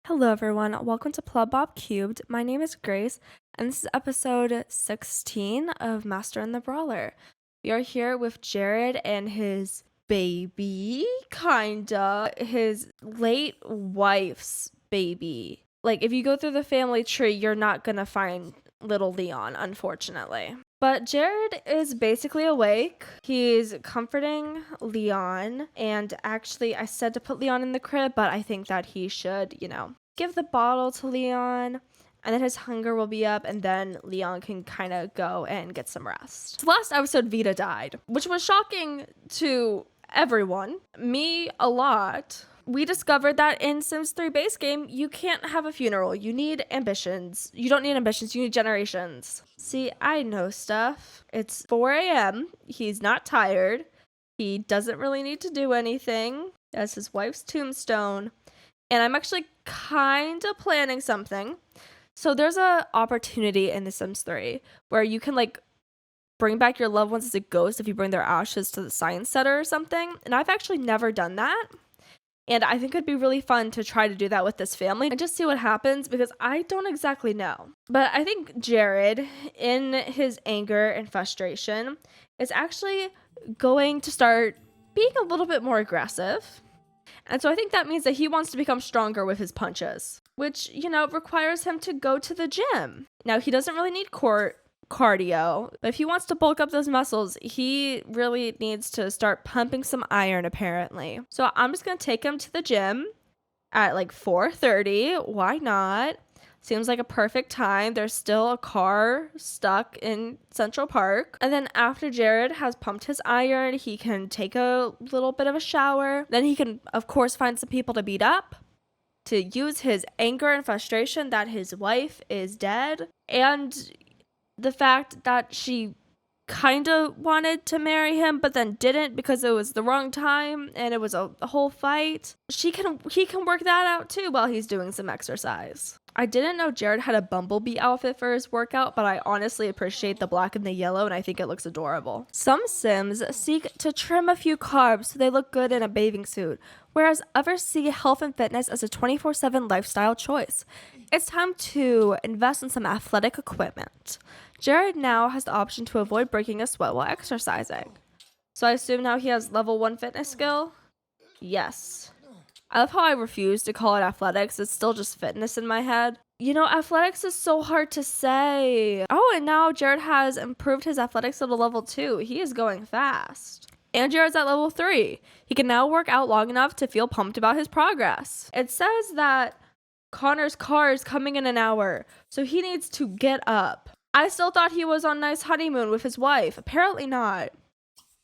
Hello, everyone. Welcome to Plub Bob Cubed. My name is Grace, and this is episode 16 of Master and the Brawler. We are here with Jared and his baby, his late wife's baby. Like, if you go through the family tree, you're not gonna find little Leon, unfortunately. But Jared is basically awake. He's comforting Leon. And actually, I said to put Leon in the crib, but I think that he should, give the bottle to Leon. And then his hunger will be up. And then Leon can kind of go and get some rest. So last episode, Vita died, which was shocking to everyone. Me a lot. We discovered that in Sims 3 base game, you can't have a funeral. You need ambitions. You don't need ambitions, you need generations. See, I know stuff. It's 4 a.m. He's not tired. He doesn't really need to do anything. That's his wife's tombstone. And I'm actually kind of planning something. So there's an opportunity in The Sims 3 where you can bring back your loved ones as a ghost if you bring their ashes to the science center or something. And I've actually never done that. And I think it'd be really fun to try to do that with this family and just see what happens because I don't exactly know. But I think Jared, in his anger and frustration, is actually going to start being a little bit more aggressive. And so I think that means that he wants to become stronger with his punches, which, requires him to go to the gym. Now, he doesn't really need cardio, but if he wants to bulk up those muscles, he really needs to start pumping some iron, apparently. So I'm just gonna take him to the gym at 4:30. Why not? Seems like a perfect time. There's still a car stuck in Central Park. And then after Jared has pumped his iron, he can take a little bit of a shower. Then he can, of course, find some people to beat up, to use his anger and frustration that his wife is dead, and the fact that she kind of wanted to marry him but then didn't because it was the wrong time and it was a whole fight. He can work that out too while he's doing some exercise. I didn't know Jared had a bumblebee outfit for his workout, but I honestly appreciate the black and the yellow and I think it looks adorable. Some Sims seek to trim a few carbs so they look good in a bathing suit, whereas others see health and fitness as a 24/7 lifestyle choice. It's time to invest in some athletic equipment. Jared now has the option to avoid breaking a sweat while exercising. So I assume now he has level 1 fitness skill? Yes. I love how I refuse to call it athletics. It's still just fitness in my head. Athletics is so hard to say. Oh, and now Jared has improved his athletics to level 2. He is going fast. And Jared's at level 3. He can now work out long enough to feel pumped about his progress. It says that Connor's car is coming in an hour, so he needs to get up. I still thought he was on a nice honeymoon with his wife. Apparently not.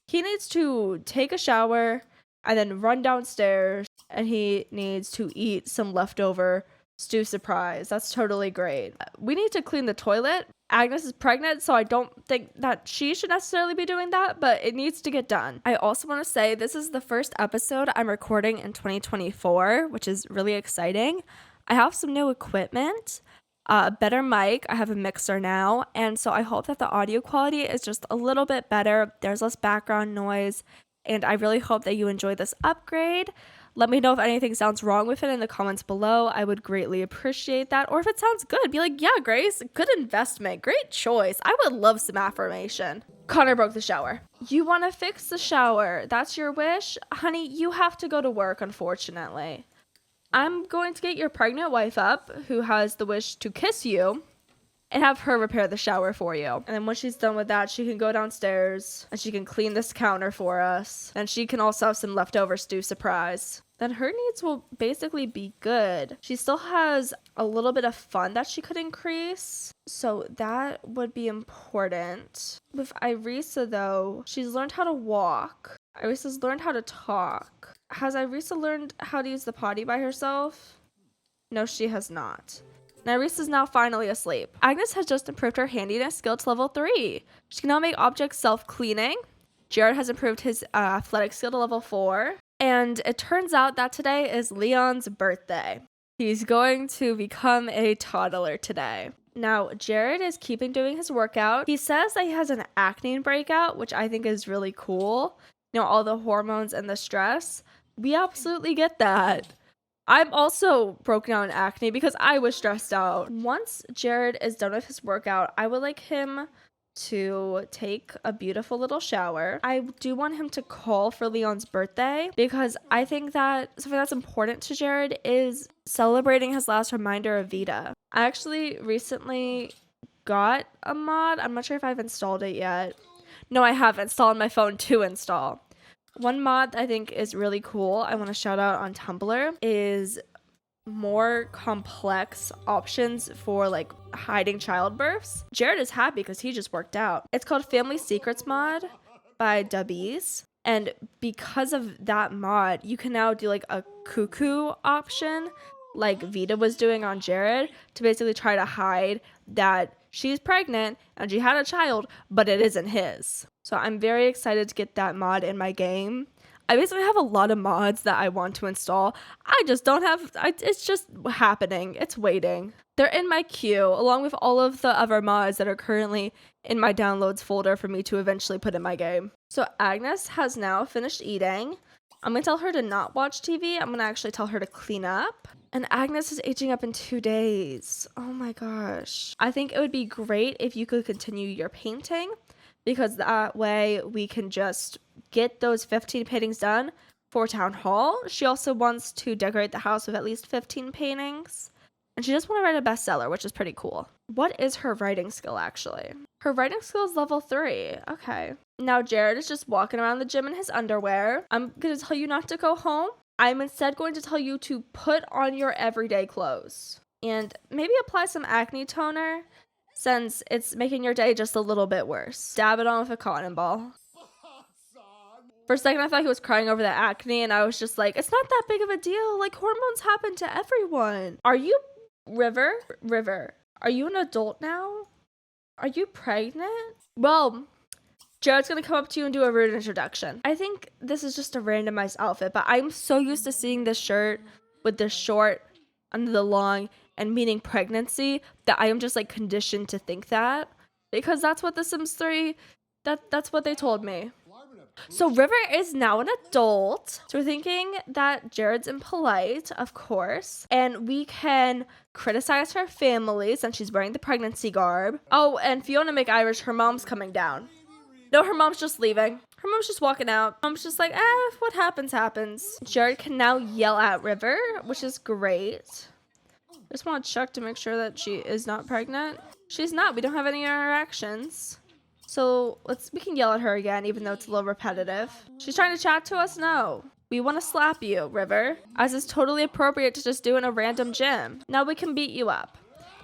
He needs to take a shower and then run downstairs, and he needs to eat some leftover stew surprise. That's totally great. We need to clean the toilet. Agnes is pregnant, so I don't think that she should necessarily be doing that, but it needs to get done. I also want to say this is the first episode I'm recording in 2024, which is really exciting. I have some new equipment. A better mic. I have a mixer now, and so I hope that the audio quality is just a little bit better. There's less background noise, and I really hope that you enjoy this upgrade. Let me know if anything sounds wrong with it in the comments below. I would greatly appreciate that. Or if it sounds good, be like, yeah, Grace, good investment, great choice. I would love some affirmation. Connor broke the shower. You want to fix the shower? That's your wish? Honey, you have to go to work, unfortunately. I'm going to get your pregnant wife up, who has the wish to kiss you, and have her repair the shower for you. And then when she's done with that, she can go downstairs, and she can clean this counter for us. And she can also have some leftover stew surprise. Then her needs will basically be good. She still has a little bit of fun that she could increase, so that would be important. With Irisa, though, she's learned how to walk. Irisa's learned how to talk. Has Irisa learned how to use the potty by herself? No, she has not. And Irisa's now finally asleep. Agnes has just improved her handiness skill to level 3. She can now make objects self-cleaning. Jared has improved his athletic skill to level 4. And it turns out that today is Leon's birthday. He's going to become a toddler today. Now, Jared is keeping doing his workout. He says that he has an acne breakout, which I think is really cool. All the hormones and the stress. We absolutely get that. I'm also broken out in acne because I was stressed out. Once Jared is done with his workout, I would like him to take a beautiful little shower. I do want him to call for Leon's birthday because I think that something that's important to Jared is celebrating his last reminder of Vita. I actually recently got a mod. I'm not sure if I've installed it yet. No, I have installed on my phone to install. One mod I think is really cool, I want to shout out on Tumblr, is more complex options for like hiding childbirths. Jared is happy because he just worked out. It's called Family Secrets Mod by Dubbies. And because of that mod, you can now do like a cuckoo option like Vita was doing on Jared to basically try to hide that she's pregnant and she had a child, but it isn't his. So I'm very excited to get that mod in my game. I basically have a lot of mods that I want to install. I just don't have, it's just happening. It's waiting. They're in my queue along with all of the other mods that are currently in my downloads folder for me to eventually put in my game. So Agnes has now finished eating. I'm going to tell her to not watch TV. I'm going to actually tell her to clean up. And Agnes is aging up in 2 days. Oh my gosh. I think it would be great if you could continue your painting because that way we can just get those 15 paintings done for Town Hall. She also wants to decorate the house with at least 15 paintings. And she just want to write a bestseller, which is pretty cool. What is her writing skill, actually? Her writing skill is level 3. Okay. Now Jared is just walking around the gym in his underwear. I'm going to tell you not to go home. I'm instead going to tell you to put on your everyday clothes. And maybe apply some acne toner since it's making your day just a little bit worse. Dab it on with a cotton ball. For a second, I thought he was crying over the acne, and I was just like, it's not that big of a deal. Like, hormones happen to everyone. Are you, River, are you an adult now? Are you pregnant? Well, Jared's gonna come up to you and do a rude introduction. I think this is just a randomized outfit, but I'm so used to seeing this shirt with the short under the long and meaning pregnancy that I am just like conditioned to think that because that's what the Sims 3, that's what they told me. So River is now an adult. So we're thinking that Jared's impolite, of course, and we can criticize her family since she's wearing the pregnancy garb. Oh, and Fiona McIrish, her mom's coming down. No, her mom's just leaving. Her mom's just walking out. Mom's just like, what happens, happens. Jared can now yell at River, which is great. I just want to check to make sure that she is not pregnant. She's not. We don't have any interactions. So we can yell at her again, even though it's a little repetitive. She's trying to chat to us? No. We want to slap you, River, as is totally appropriate to just do in a random gym. Now we can beat you up.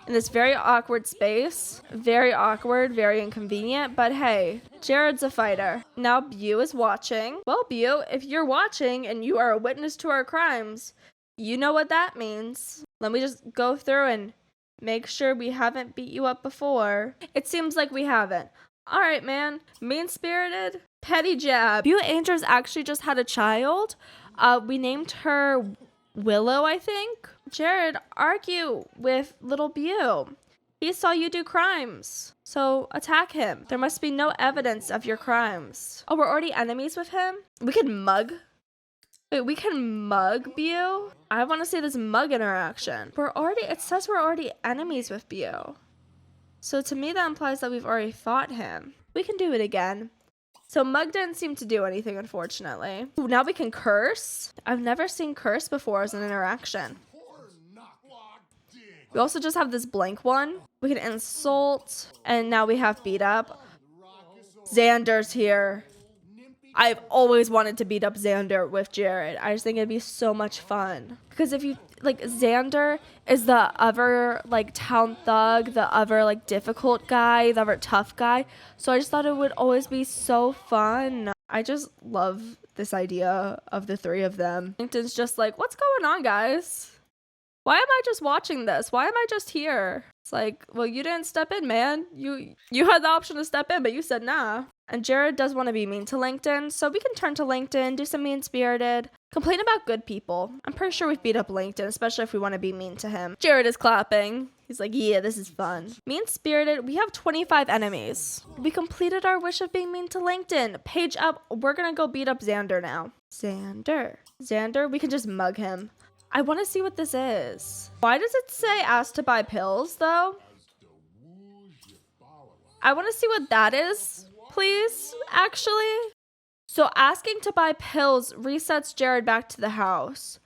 In this very awkward space. Very awkward, very inconvenient, but hey, Jared's a fighter. Now Beau is watching. Well, Beau, if you're watching and you are a witness to our crimes, you know what that means. Let me just go through and make sure we haven't beat you up before. It seems like we haven't. All right, man. Mean-spirited, petty jab. Beau Andrews actually just had a child. We named her Willow, I think. Jared, argue with little Beau. He saw you do crimes. So attack him. There must be no evidence of your crimes. Oh, we're already enemies with him? We can mug? Wait, we can mug Beau? I want to see this mug interaction. It says we're already enemies with Beau. So to me, that implies that we've already fought him. We can do it again. So mug didn't seem to do anything, unfortunately. Ooh, now we can curse. I've never seen curse before as an interaction. We also just have this blank one. We can insult, and now we have beat up. Xander's here. I've always wanted to beat up Xander with Jared. I just think it'd be so much fun. Because if you, Xander is the other, town thug, the other, difficult guy, the other tough guy. So I just thought it would always be so fun. I just love this idea of the three of them. LinkedIn's just like, what's going on, guys? Why am I just watching this? Why am I just here? It's like, well, you didn't step in, man. You had the option to step in, but you said nah. And Jared does want to be mean to LinkedIn, so we can turn to LinkedIn, do some mean-spirited, complain about good people. I'm pretty sure we've beat up LinkedIn, especially if we want to be mean to him. Jared is clapping. He's like, yeah, this is fun. Mean-spirited, we have 25 enemies. We completed our wish of being mean to LinkedIn. Page up, we're gonna go beat up Xander now. Xander, we can just mug him. I want to see what this is. Why does it say ask to buy pills though? I want to see what that is, please, actually. So asking to buy pills resets Jared back to the house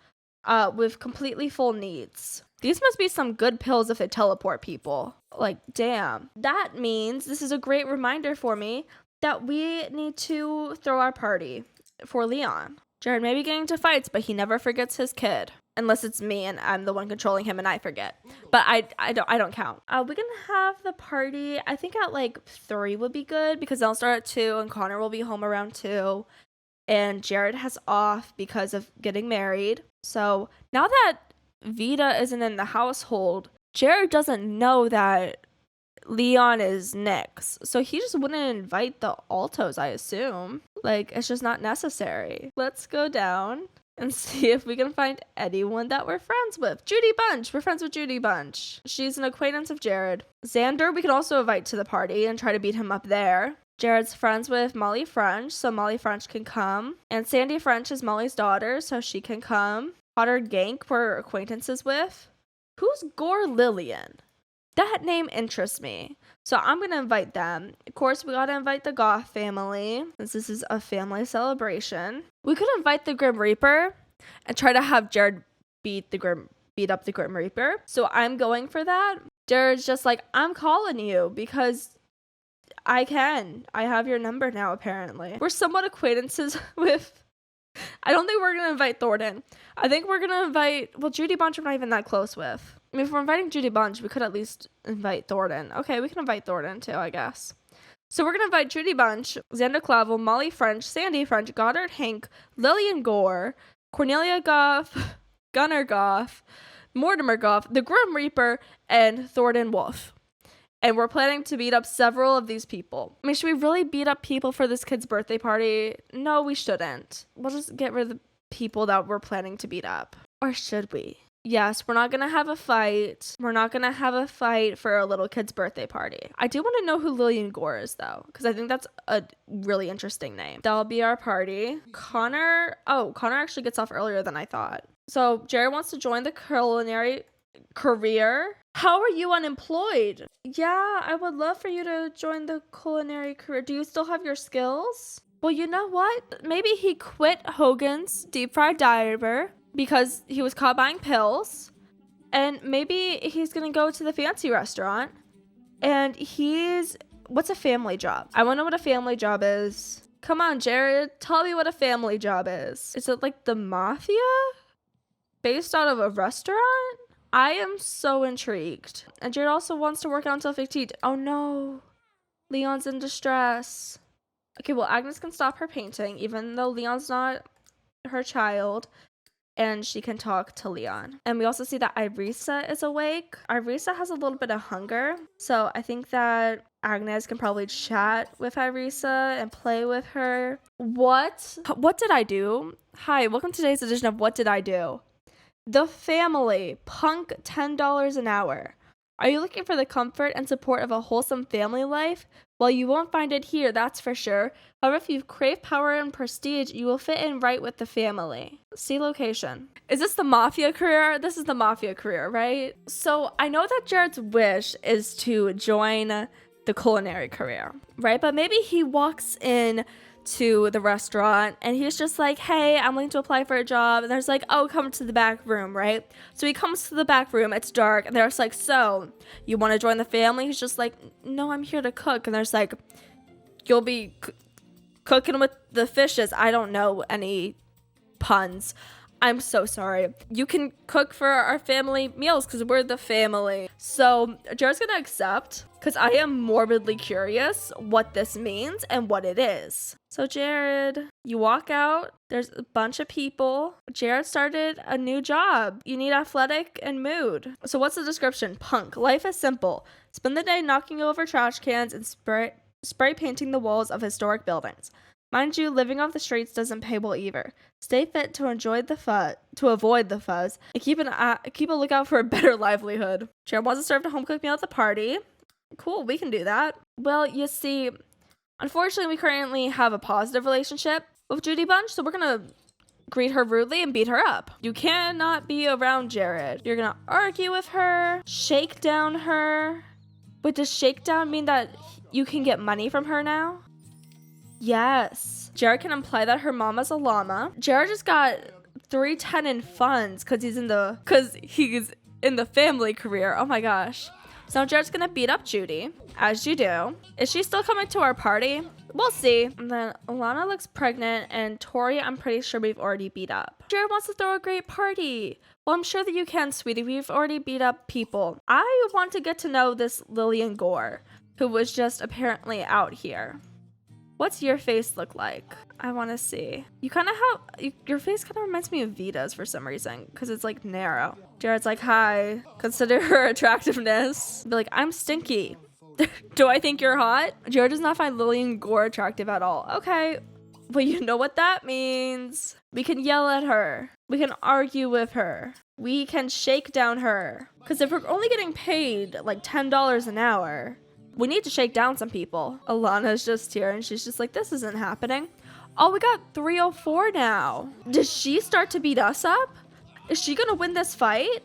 with completely full needs. These must be some good pills if they teleport people. Like, damn. That means this is a great reminder for me that we need to throw our party for Leon. Jared may be getting into fights, but he never forgets his kid. Unless it's me and I'm the one controlling him and I forget. But I don't count. We can have the party, I think at like 3 would be good because they'll start at 2 and Connor will be home around 2. And Jared has off because of getting married. So now that Vita isn't in the household, Jared doesn't know that Leon is Nick's. So he just wouldn't invite the altos, I assume. Like, it's just not necessary. Let's go down and see if we can find anyone that we're friends with. Judy Bunch. We're friends with Judy Bunch. She's an acquaintance of Jared. Xander, we can also invite to the party and try to beat him up there. Jared's friends with Molly French, so Molly French can come. And Sandy French is Molly's daughter, so she can come. Potter Gank, we're acquaintances with. Who's Gore Lillian? That name interests me. So I'm going to invite them. Of course, we got to invite the Goth family, since this is a family celebration. We could invite the Grim Reaper and try to have Jared beat up the Grim Reaper. So I'm going for that. Jared's just like, I'm calling you because I can. I have your number now, apparently. We're somewhat acquaintances with... I don't think we're going to invite Thornton. I think we're going to invite... Well, Judy Bunch we're not even that close with. I mean, if we're inviting Judy Bunch, we could at least invite Thornton. Okay, we can invite Thornton too, I guess. So we're going to invite Judy Bunch, Xander Clavel, Molly French, Sandy French, Goddard Hank, Lillian Gore, Cornelia Goff, Gunnar Goff, Mortimer Goff, the Grim Reaper, and Thornton Wolf. And we're planning to beat up several of these people. I mean, should we really beat up people for this kid's birthday party? No, we shouldn't. We'll just get rid of the people that we're planning to beat up. Or should we? Yes, we're not going to have a fight. We're not going to have a fight for a little kid's birthday party. I do want to know who Lillian Gore is, though, because I think that's a really interesting name. That'll be our party. Connor actually gets off earlier than I thought. So Jared wants to join the culinary career. How are you unemployed? Yeah, I would love for you to join the culinary career. Do you still have your skills? Well, you know what? Maybe he quit Hogan's Deep Fried Diver because he was caught buying pills. And maybe he's going to go to the fancy restaurant. And what's a family job? I want to know what a family job is. Come on, Jared. Tell me what a family job is. Is it like the mafia? Based out of a restaurant? I am so intrigued. And Jared also wants to work out until 15. Oh no. Leon's in distress. Okay, well, Agnes can stop her painting, even though Leon's not her child. And she can talk to Leon. And we also see that Irisa is awake. Irisa has a little bit of hunger. So I think that Agnes can probably chat with Irisa and play with her. What did I do? Hi, welcome to today's edition of What Did I Do? The family, punk $10 an hour. Are you looking for the comfort and support of a wholesome family life? Well, you won't find it here, that's for sure. However, if you crave power and prestige, you will fit in right with the family. See location. Is this the mafia career? This is the mafia career, right? So I know that Jared's wish is to join the culinary career, right? But maybe he walks in to the restaurant and he's just like, hey, I'm willing to apply for a job. And there's like, oh, come to the back room, right? So he comes to the back room, it's dark, and there's like, so you want to join the family? He's just like, no, I'm here to cook. And there's like, you'll be cooking with the fishes. I don't know any puns. I'm so sorry. You can cook for our family meals because we're the family. So Jared's gonna accept because I am morbidly curious what this means and what it is. So Jared, you walk out. There's a bunch of people. Jared started a new job. You need athletic and mood. So what's the description? Punk. Life is simple. Spend the day knocking over trash cans and spray painting the walls of historic buildings. Mind you, living off the streets doesn't pay well either. Stay fit to avoid the fuzz, and keep a lookout for a better livelihood. Jared wants to serve a home-cooked meal at the party. Cool, we can do that. Well, you see, unfortunately, we currently have a positive relationship with Judy Bunch, so we're gonna greet her rudely and beat her up. You cannot be around Jared. You're gonna argue with her, shake down her. But does shakedown mean that you can get money from her now? Yes. Jared can imply that her mama's a llama. Jared just got 310 in funds because he's in the family career. Oh my gosh. So Jared's gonna beat up Judy, as you do. Is she still coming to our party? We'll see. And then Alana looks pregnant, and Tori, I'm pretty sure we've already beat up. Jared wants to throw a great party. Well, I'm sure that you can, sweetie. We've already beat up people. I want to get to know this Lillian Gore, who was just apparently out here. What's your face look like? I want to see. You kind of have, your face kind of reminds me of Vita's for some reason, because it's like narrow. Jared's like, hi, consider her attractiveness. Be like, I'm stinky. Do I think you're hot? Jared does not find Lillian Gore attractive at all. Okay, well, you know what that means. We can yell at her. We can argue with her. We can shake down her. Because if we're only getting paid like $10 an hour, we need to shake down some people. Alana's just here and she's just like, this isn't happening. Oh, we got 304 now. Does she start to beat us up? Is she gonna win this fight?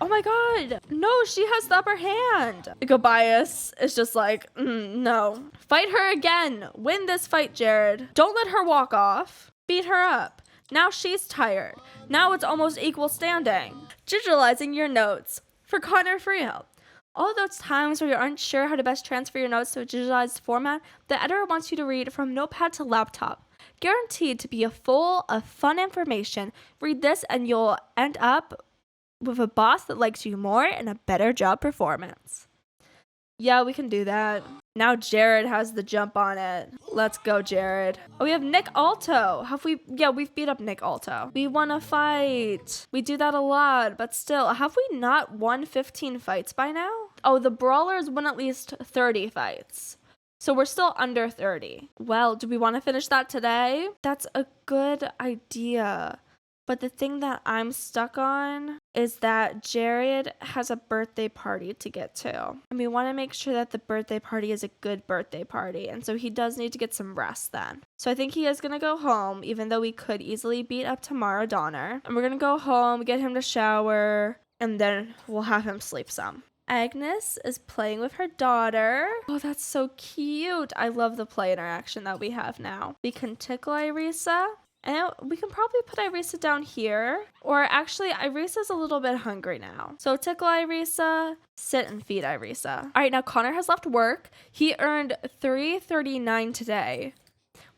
Oh my god. No, she has the upper hand. Gobias is just like, no. Fight her again. Win this fight, Jared. Don't let her walk off. Beat her up. Now she's tired. Now it's almost equal standing. Digitalizing your notes. For Connor Freehill. All those times where you aren't sure how to best transfer your notes to a digitalized format, the editor wants you to read from notepad to laptop. Guaranteed to be full of fun information. Read this and you'll end up with a boss that likes you more and a better job performance. Yeah, we can do that. Now Jared has the jump on it. Let's go, Jared. Oh, we have Nick Alto. We've beat up Nick Alto. We won a fight. We do that a lot, but still, have we not won 15 fights by now? Oh, the Brawlers won at least 30 fights. So we're still under 30. Well, do we want to finish that today? That's a good idea. But the thing that I'm stuck on is that Jared has a birthday party to get to. And we want to make sure that the birthday party is a good birthday party. And so he does need to get some rest then. So I think he is going to go home, even though we could easily beat up Tamara Donner. And we're going to go home, get him to shower, and then we'll have him sleep some. Agnes is playing with her daughter. Oh, that's so cute. I love the play interaction that we have now. We can tickle Irisa. And we can probably put Irisa down here. Or actually, Irisa's a little bit hungry now. So tickle Irisa, sit and feed Irisa. All right, now Connor has left work. He earned $3.39 today,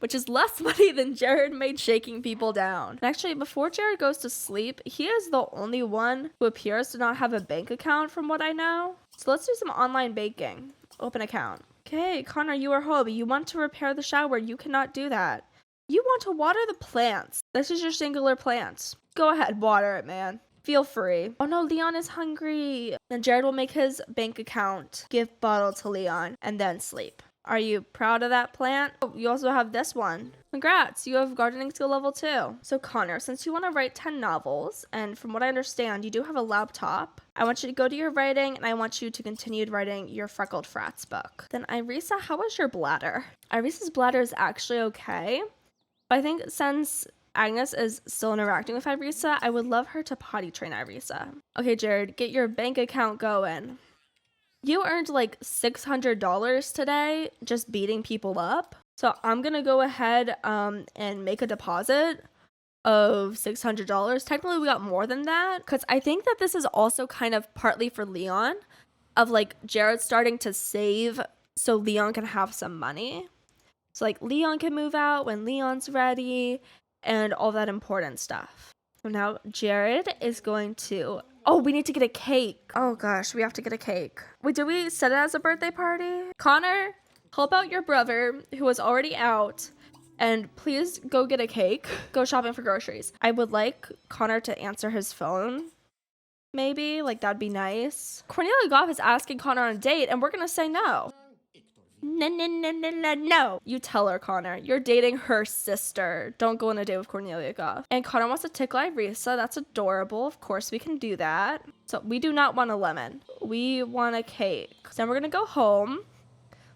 which is less money than Jared made shaking people down. And actually, before Jared goes to sleep, he is the only one who appears to not have a bank account from what I know. So let's do some online banking. Open account. Okay, Connor, you are home. You want to repair the shower. You cannot do that. You want to water the plants. This is your singular plants. Go ahead, water it, man. Feel free. Oh no, Leon is hungry. Then Jared will make his bank account gift bottle to Leon and then sleep. Are you proud of that plant? Oh, you also have this one. Congrats, you have gardening skill level 2. So Connor, since you want to write 10 novels, and from what I understand, you do have a laptop, I want you to go to your writing, and I want you to continue writing your Freckled Frats book. Then Irisa, how is your bladder? Irisa's bladder is actually okay. But I think since Agnes is still interacting with Irisa, I would love her to potty train Irisa. Okay, Jared, get your bank account going. You earned like $600 today just beating people up. So I'm going to go ahead and make a deposit of $600. Technically, we got more than that because I think that this is also kind of partly for Leon of like Jared starting to save so Leon can have some money. So like Leon can move out when Leon's ready and all that important stuff. So now Jared is going to, oh, we need to get a cake. Oh gosh, we have to get a cake. Wait, did we set it as a birthday party? Connor, help out your brother who is already out and please go get a cake. Go shopping for groceries. I would like Connor to answer his phone. Maybe, like that'd be nice. Cornelia Goff is asking Connor on a date and we're gonna say no. No. You tell her, Connor. You're dating her sister. Don't go on a date with Cornelia Goff. And Connor wants to tickle Irisa. That's adorable. Of course, we can do that. So we do not want a lemon. We want a cake. So then we're going to go home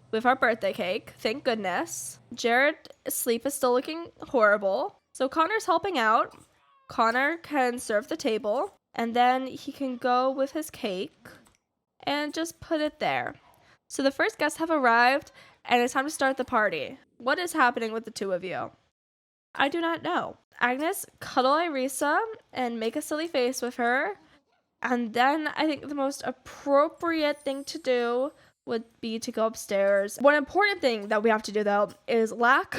with our birthday cake. Thank goodness. Jared's sleep is still looking horrible. So Connor's helping out. Connor can serve the table, and then he can go with his cake and just put it there. So the first guests have arrived, and it's time to start the party. What is happening with the two of you? I do not know. Agnes, cuddle Irisa and make a silly face with her. And then I think the most appropriate thing to do would be to go upstairs. One important thing that we have to do, though, is lock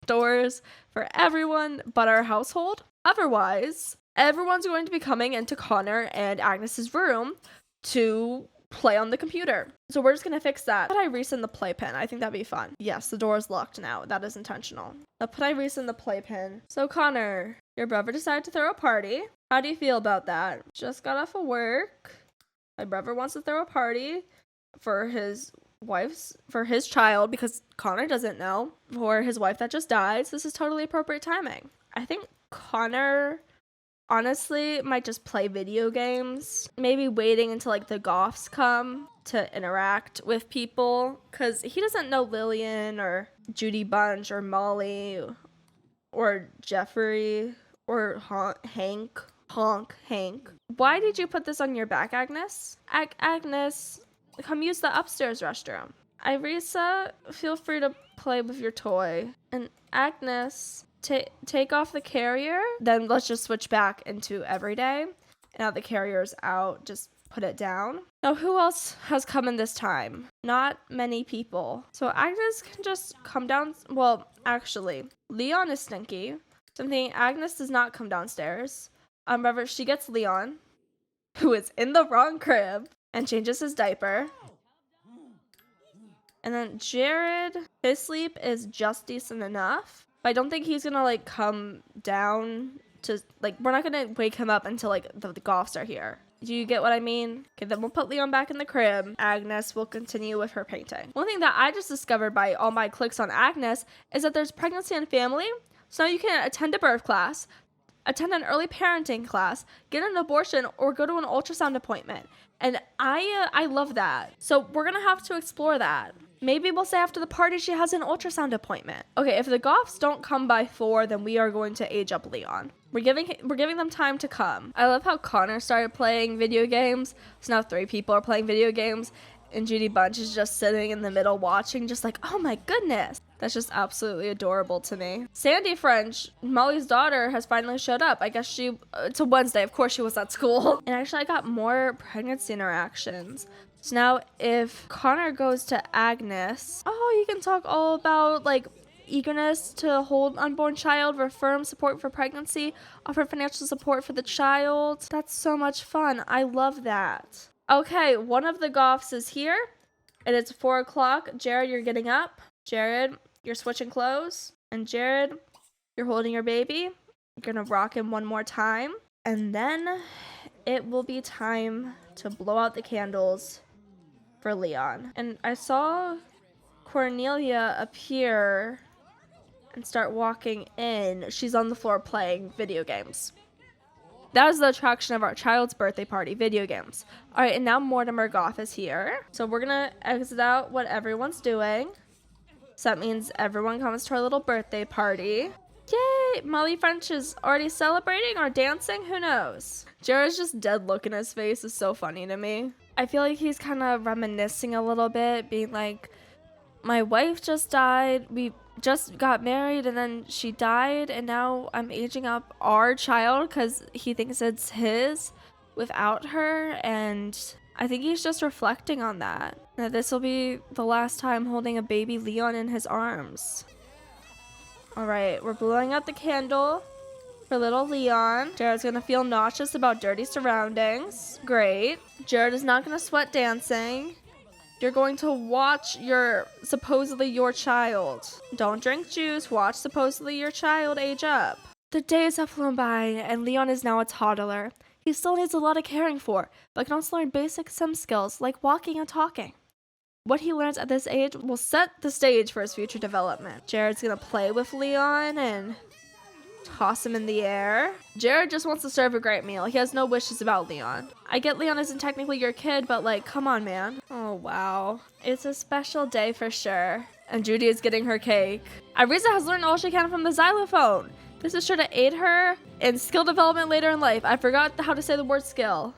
doors for everyone but our household. Otherwise, everyone's going to be coming into Connor and Agnes's room to play on the computer. So we're just going to fix that. Put Irisa in the playpen. I think that'd be fun. Yes, the door is locked now. That is intentional. Now put Irisa in the playpen. So Connor, your brother decided to throw a party. How do you feel about that? Just got off of work. My brother wants to throw a party for his child, because Connor doesn't know, for his wife that just died. So this is totally appropriate timing. I think Connor honestly might just play video games, maybe waiting until like the Goths come to interact with people, because he doesn't know Lillian or Judy Bunch or Molly or Jeffrey or Hank. Why did you put this on your back, Agnes? Agnes, come use the upstairs restroom. Irisa, feel free to play with your toy. And Agnes, take off the carrier. Then let's just switch back into everyday. Now the carrier's out, just put it down. Now who else has come in this time? Not many people. So Agnes can just come down. Well, actually, Leon is stinky. Something Agnes does not come downstairs. However, she gets Leon, who is in the wrong crib, and changes his diaper. And then Jared, his sleep is just decent enough. But I don't think he's gonna like come down to like, we're not gonna wake him up until like the Goths are here. Do you get what I mean? Okay, then we'll put Leon back in the crib. Agnes will continue with her painting. One thing that I just discovered by all my clicks on Agnes is that there's pregnancy and family. So now you can attend a birth class, attend an early parenting class, get an abortion, or go to an ultrasound appointment. And I love that. So we're gonna have to explore that. Maybe we'll say after the party she has an ultrasound appointment. Okay, if the Goths don't come by 4, then we are going to age up Leon. We're giving them time to come. I love how Connor started playing video games. So now 3 people are playing video games, and Judy Bunch is just sitting in the middle watching, just like, oh my goodness. That's just absolutely adorable to me. Sandy French, Molly's daughter, has finally showed up. I guess it's a Wednesday. Of course she was at school. And actually I got more pregnancy interactions. So now if Connor goes to Agnes, you can talk all about like eagerness to hold unborn child, reaffirm support for pregnancy, offer financial support for the child. That's so much fun. I love that. Okay, one of the Goths is here, and it's 4 o'clock. Jared, you're getting up. Jared, you're switching clothes. And Jared, you're holding your baby. You're gonna rock him one more time. And then it will be time to blow out the candles for Leon. And I saw Cornelia appear and start walking in. She's on the floor playing video games. That is the attraction of our child's birthday party, video games. All right, and now Mortimer Goth is here. So we're gonna exit out what everyone's doing. So that means everyone comes to our little birthday party. Yay! Molly French is already celebrating or dancing, who knows? Jared's just dead look in his face is so funny to me. I feel like he's kind of reminiscing a little bit, being like, my wife just died, we just got married, and then she died, and now I'm aging up our child because he thinks it's his without her, and I think he's just reflecting on that this will be the last time holding a baby Leon in his arms. All right, we're blowing out the candle for little Leon. Jared's gonna feel nauseous about dirty surroundings. Great. Jared is not gonna sweat dancing. You're going to watch supposedly your child. Don't drink juice, watch supposedly your child age up. The days have flown by, and Leon is now a toddler. He still needs a lot of caring for, but can also learn basic sim skills like walking and talking. What he learns at this age will set the stage for his future development. Jared's gonna play with Leon and toss him in the air. Jared just wants to serve a great meal. He has no wishes about Leon. I get Leon isn't technically your kid, but like, come on, man. Oh, wow. It's a special day for sure. And Judy is getting her cake. Irisa has learned all she can from the xylophone. This is sure to aid her in skill development later in life. I forgot how to say the word skill.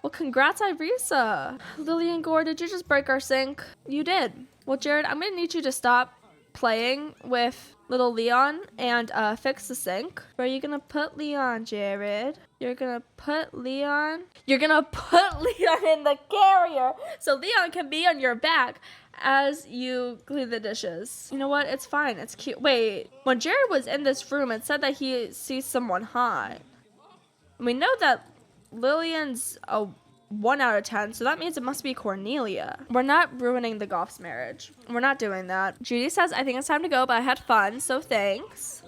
Well, congrats, Irisa. Lillian Gore, did you just break our sink? You did. Well, Jared, I'm gonna need you to stop playing with little Leon and fix the sink. Where are you gonna put Leon, Jared? You're gonna put Leon in the carrier so Leon can be on your back as you clean the dishes. You know what? It's fine. It's cute. Wait, when Jared was in this room, it said that he sees someone hot. We know that Lillian's a 1 out of 10, so that means it must be Cornelia. We're not ruining the Goff's marriage. We're not doing that. Judy says, I think it's time to go, but I had fun, so thanks.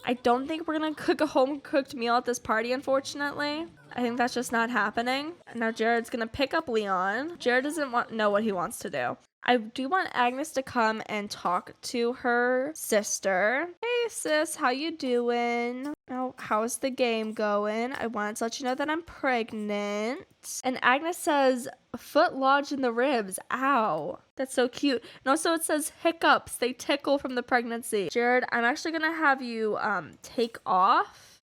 I don't think we're gonna cook a home-cooked meal at this party, unfortunately. I think that's just not happening. Now Jared's gonna pick up Leon. Jared doesn't know what he wants to do. I do want Agnes to come and talk to her sister. Hey sis, how you doing? Oh, how's the game going? I wanted to let you know that I'm pregnant. And Agnes says, foot lodged in the ribs. Ow. That's so cute. And also it says hiccups. They tickle from the pregnancy. Jared, I'm actually gonna have you take off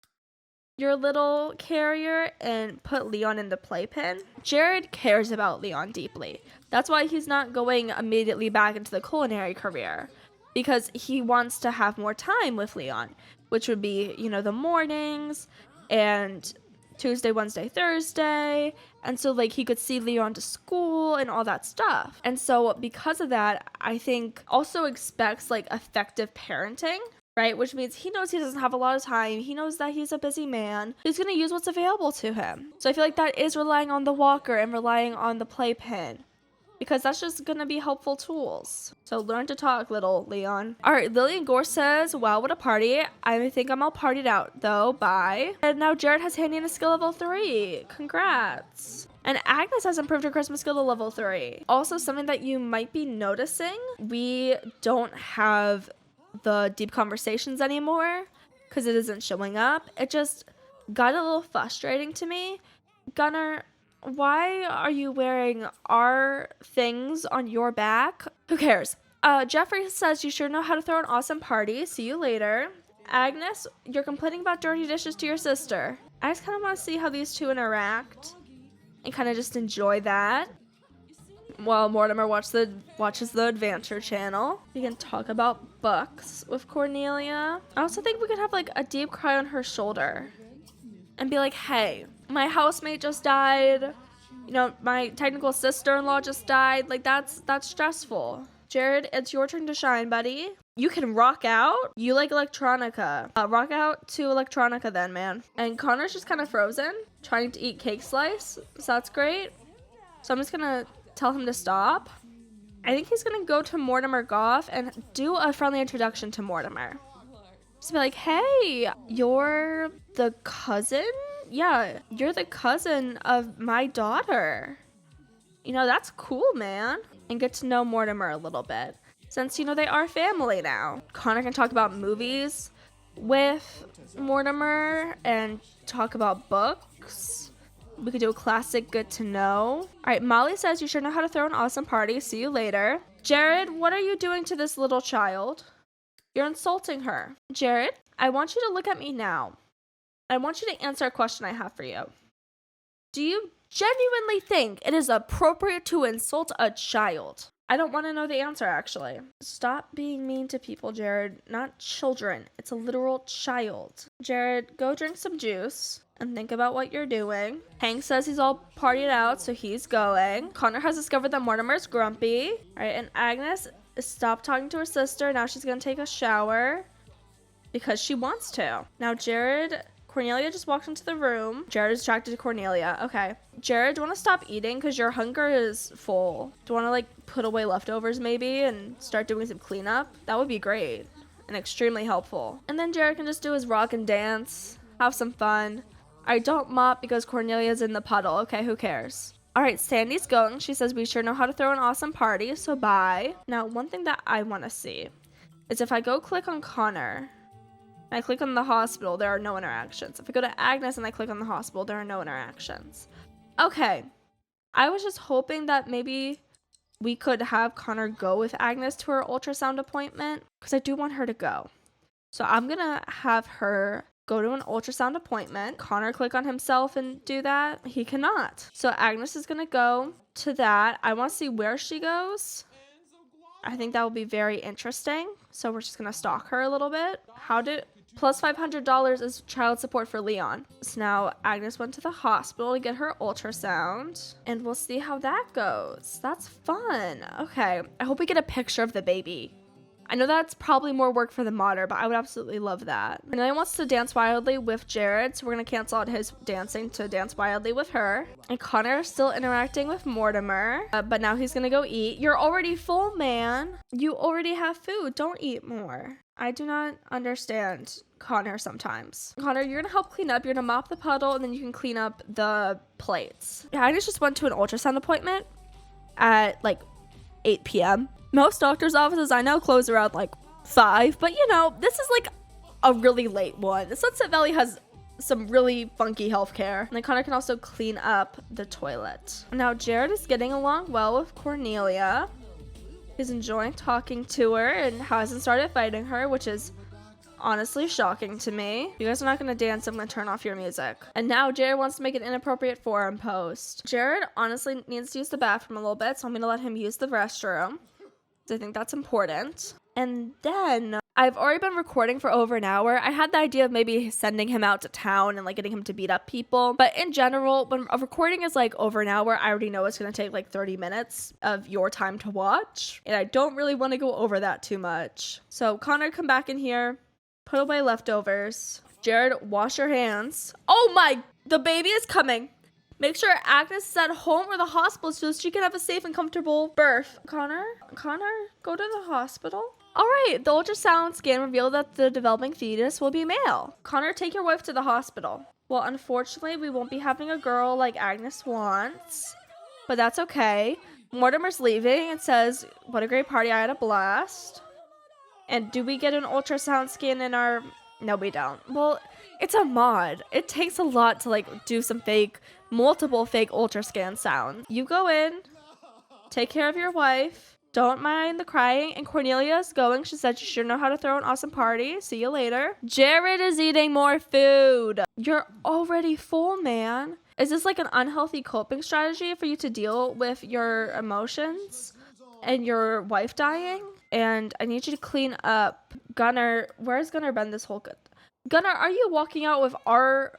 your little carrier and put Leon in the playpen. Jared cares about Leon deeply. That's why he's not going immediately back into the culinary career, because he wants to have more time with Leon, which would be, you know, the mornings and Tuesday, Wednesday, Thursday. And so like he could see Leon to school and all that stuff. And so because of that, I think also expects like effective parenting, right? Which means he knows he doesn't have a lot of time. He knows that he's a busy man. He's going to use what's available to him. So I feel like that is relying on the walker and relying on the playpen, because that's just going to be helpful tools. So learn to talk, little Leon. All right, Lillian Gore says, wow, what a party. I think I'm all partied out though. Bye. And now Jared has handy in a skill level 3. Congrats. And Agnes has improved her Christmas skill to level 3. Also, something that you might be noticing, we don't have the deep conversations anymore because it isn't showing up. It just got a little frustrating to me. Gunnar, why are you wearing our things on your back? Who cares? Jeffrey says, you sure know how to throw an awesome party. See you later. Agnes, you're complaining about dirty dishes to your sister. I just kind of want to see how these two interact and kind of just enjoy that while Mortimer watches the Adventure Channel. We can talk about books with Cornelia. I also think we could have like a deep cry on her shoulder and be like, hey, my housemate just died. You know, my technical sister-in-law just died. Like that's stressful. Jared, it's your turn to shine, buddy. You can rock out. You like electronica. Rock out to electronica then, man. And Connor's just kind of frozen, trying to eat cake slice. So that's great. So I'm just gonna tell him to stop. I think he's gonna go to Mortimer Goff and do a friendly introduction to Mortimer. Just be like, hey, you're the cousin? Yeah, you're the cousin of my daughter. You know, that's cool, man. And get to know Mortimer a little bit, since, you know, they are family now. Connor can talk about movies with Mortimer and talk about books. We could do a classic good to know. All right, Molly says, you sure know how to throw an awesome party. See you later. Jared, what are you doing to this little child? You're insulting her. Jared, I want you to look at me now. I want you to answer a question I have for you. Do you genuinely think it is appropriate to insult a child? I don't want to know the answer, actually. Stop being mean to people, Jared. Not children. It's a literal child. Jared, go drink some juice and think about what you're doing. Hank says he's all partied out, so he's going. Connor has discovered that Mortimer's grumpy. All right, and Agnes stopped talking to her sister. Now she's going to take a shower because she wants to. Now, Jared... Cornelia just walked into the room. Jared is attracted to Cornelia. Okay. Jared, do you want to stop eating because your hunger is full? Do you want to like put away leftovers maybe and start doing some cleanup? That would be great and extremely helpful. And then Jared can just do his rock and dance, have some fun. I don't mop because Cornelia's in the puddle. Okay, who cares? All right, Sandy's going. She says we sure know how to throw an awesome party, so bye. Now, one thing that I want to see is if I go click on Connor, I click on the hospital, there are no interactions. If I go to Agnes and I click on the hospital, there are no interactions. Okay. I was just hoping that maybe we could have Connor go with Agnes to her ultrasound appointment, because I do want her to go. So I'm gonna have her go to an ultrasound appointment. Connor click on himself and do that. He cannot. So Agnes is gonna go to that. I want to see where she goes. I think that will be very interesting. So we're just gonna stalk her a little bit. Plus $500 is child support for Leon. So now Agnes went to the hospital to get her ultrasound, and we'll see how that goes. That's fun. Okay, I hope we get a picture of the baby. I know that's probably more work for the modder, but I would absolutely love that. And then he wants to dance wildly with Jared, so we're gonna cancel out his dancing to dance wildly with her. And Connor is still interacting with Mortimer, but now he's gonna go eat. You're already full, man. You already have food. Don't eat more. I do not understand Connor sometimes. Connor, you're gonna help clean up. You're gonna mop the puddle, and then you can clean up the plates. Yeah, I just went to an ultrasound appointment at like 8 p.m. Most doctor's offices I know close around like 5, but you know, this is like a really late one. Sunset Valley has some really funky healthcare. And then Connor can also clean up the toilet. Now Jared is getting along well with Cornelia. He's enjoying talking to her and hasn't started fighting her, which is honestly shocking to me. If you guys are not gonna dance, I'm gonna turn off your music. And now Jared wants to make an inappropriate forum post. Jared honestly needs to use the bathroom a little bit, so I'm gonna let him use the restroom. I think that's important. And then I've already been recording for over an hour. I had the idea of maybe sending him out to town and like getting him to beat up people. But in general, when a recording is like over an hour, I already know it's going to take like 30 minutes of your time to watch. And I don't really want to go over that too much. So Connor, come back in here. Put away leftovers. Jared, wash your hands. Oh my, the baby is coming. Make sure Agnes is at home or the hospital so she can have a safe and comfortable birth. Connor, go to the hospital. All right, the ultrasound scan revealed that the developing fetus will be male. Connor, take your wife to the hospital. Well, unfortunately, we won't be having a girl like Agnes wants, but that's okay. Mortimer's leaving and says, what a great party, I had a blast. And do we get an ultrasound scan in our... No, we don't. Well, it's a mod. It takes a lot to like do some multiple fake ultrascan sounds. You go in, take care of your wife, don't mind the crying, and Cornelia's going. She said she sure know how to throw an awesome party. See you later. Jared is eating more food. You're already full, man. Is this like an unhealthy coping strategy for you to deal with your emotions and your wife dying? And I need you to clean up. Gunnar, where's Gunnar been this whole... Gunnar, are you walking out with our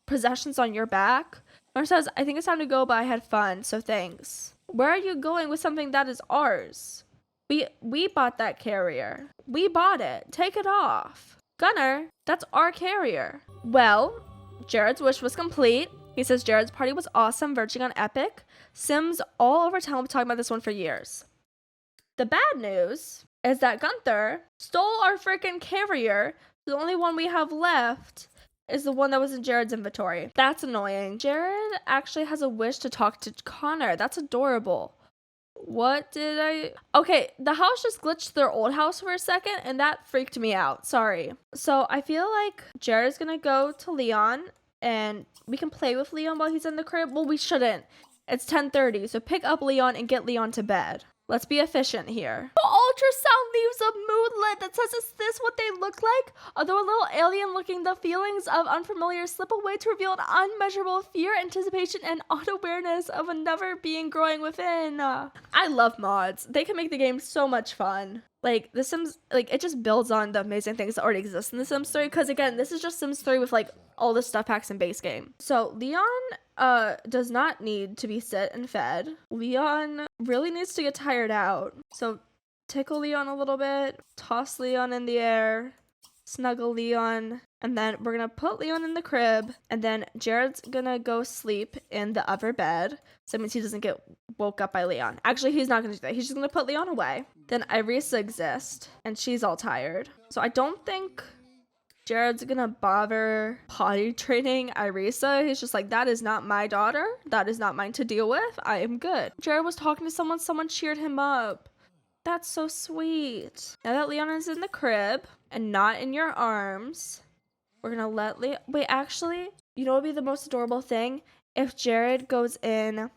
possessions on your back? Gunnar says, I think it's time to go, but I had fun, so thanks. Where are you going with something that is ours? We bought that carrier. We bought it. Take it off. Gunnar, that's our carrier. Well, Jared's wish was complete. He says Jared's party was awesome, verging on epic. Sims all over town have been talking about this one for years. The bad news is that Gunther stole our freaking carrier. The only one we have left is the one that was in Jared's inventory. That's annoying. Jared actually has a wish to talk to Connor. That's adorable. Okay, the house just glitched to their old house for a second, and that freaked me out. Sorry. So I feel like Jared's gonna go to Leon, and we can play with Leon while he's in the crib. Well, we shouldn't. It's 10:30, so pick up Leon and get Leon to bed. Let's be efficient here. The ultrasound leaves a moodlet that says, is this what they look like? Although a little alien looking, the feelings of unfamiliar slip away to reveal an unmeasurable fear, anticipation, and unawareness of another being growing within. I love mods. They can make the game so much fun. Like, The Sims, like, it just builds on the amazing things that already exist in The Sims 3. Because, again, this is just Sims 3 with, like, all the stuff packs and base game. So, Leon does not need to be sit and fed. Leon really needs to get tired out. So, tickle Leon a little bit. Toss Leon in the air. Snuggle Leon. And then we're going to put Leon in the crib. And then Jared's going to go sleep in the other bed. So that means he doesn't get woke up by Leon. Actually, he's not going to do that. He's just going to put Leon away. Then Irisa exists. And she's all tired. So I don't think Jared's going to bother potty training Irisa. He's just like, that is not my daughter. That is not mine to deal with. I am good. Jared was talking to someone. Someone cheered him up. That's so sweet. Now that Leon is in the crib and not in your arms, we're going to let Leon... Wait, actually, you know what would be the most adorable thing? If Jared goes in,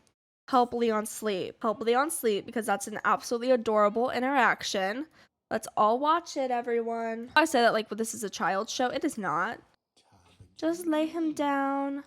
help Leon sleep. Help Leon sleep, because that's an absolutely adorable interaction. Let's all watch it, everyone. I say that like this is a child's show. It is not. Just lay him down.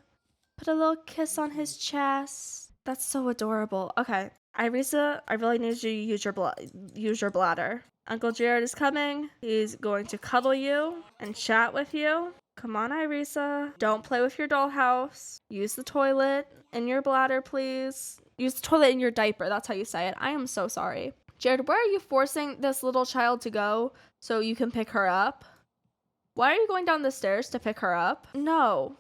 Put a little kiss on his chest. That's so adorable. Okay, Irisa, I really need you to use your bladder. Uncle Jared is coming. He's going to cuddle you and chat with you. Come on, Irisa. Don't play with your dollhouse. Use the toilet in your bladder, please. Use the toilet in your diaper. That's how you say it. I am so sorry. Jared, where are you forcing this little child to go so you can pick her up? Why are you going down the stairs to pick her up? No.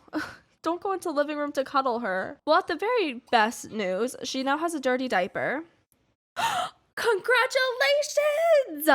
Don't go into the living room to cuddle her. Well, at the very best news, she now has a dirty diaper. Congratulations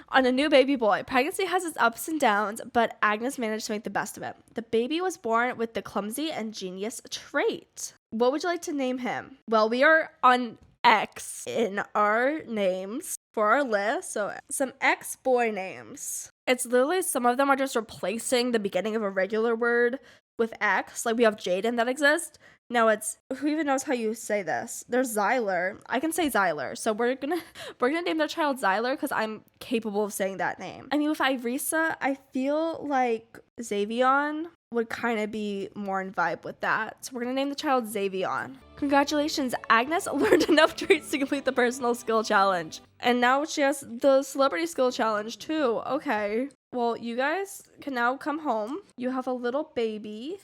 on a new baby boy. Pregnancy has its ups and downs, but Agnes managed to make the best of it. The baby was born with the clumsy and genius trait. What would you like to name him? Well, we are on X in our names for our list, so some X boy names. It's literally, some of them are just replacing the beginning of a regular word with X. Like we have Jaden that exists. Now it's, who even knows how you say this? There's Zyler. I can say Zyler. So we're gonna name the child Zyler because I'm capable of saying that name. I mean, with Irisa, I feel like Xavion would kind of be more in vibe with that. So we're gonna name the child Xavion. Congratulations, Agnes learned enough traits to complete the personal skill challenge. And now she has the celebrity skill challenge too. Okay. Well, you guys can now come home. You have a little baby.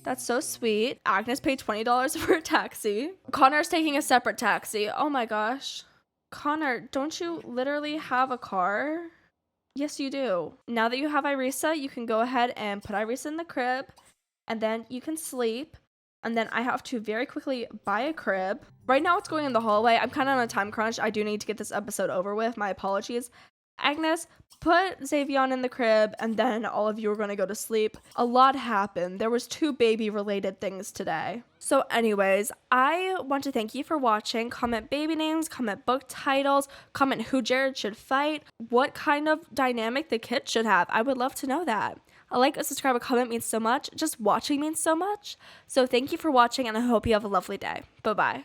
That's so sweet. Agnes paid $20 for a taxi. Connor's taking a separate taxi. Oh my gosh. Connor, don't you literally have a car? Yes, you do. Now that you have Irisa, you can go ahead and put Irisa in the crib, and then you can sleep. And then I have to very quickly buy a crib. Right now it's going in the hallway. I'm kind of on a time crunch. I do need to get this episode over with. My apologies. Agnes, put Xavion in the crib, and then all of you are going to go to sleep. A lot happened. There was 2 baby-related things today. So anyways, I want to thank you for watching. Comment baby names, comment book titles, comment who Jared should fight, what kind of dynamic the kid should have. I would love to know that. A like, a subscribe, a comment means so much. Just watching means so much. So thank you for watching, and I hope you have a lovely day. Bye-bye.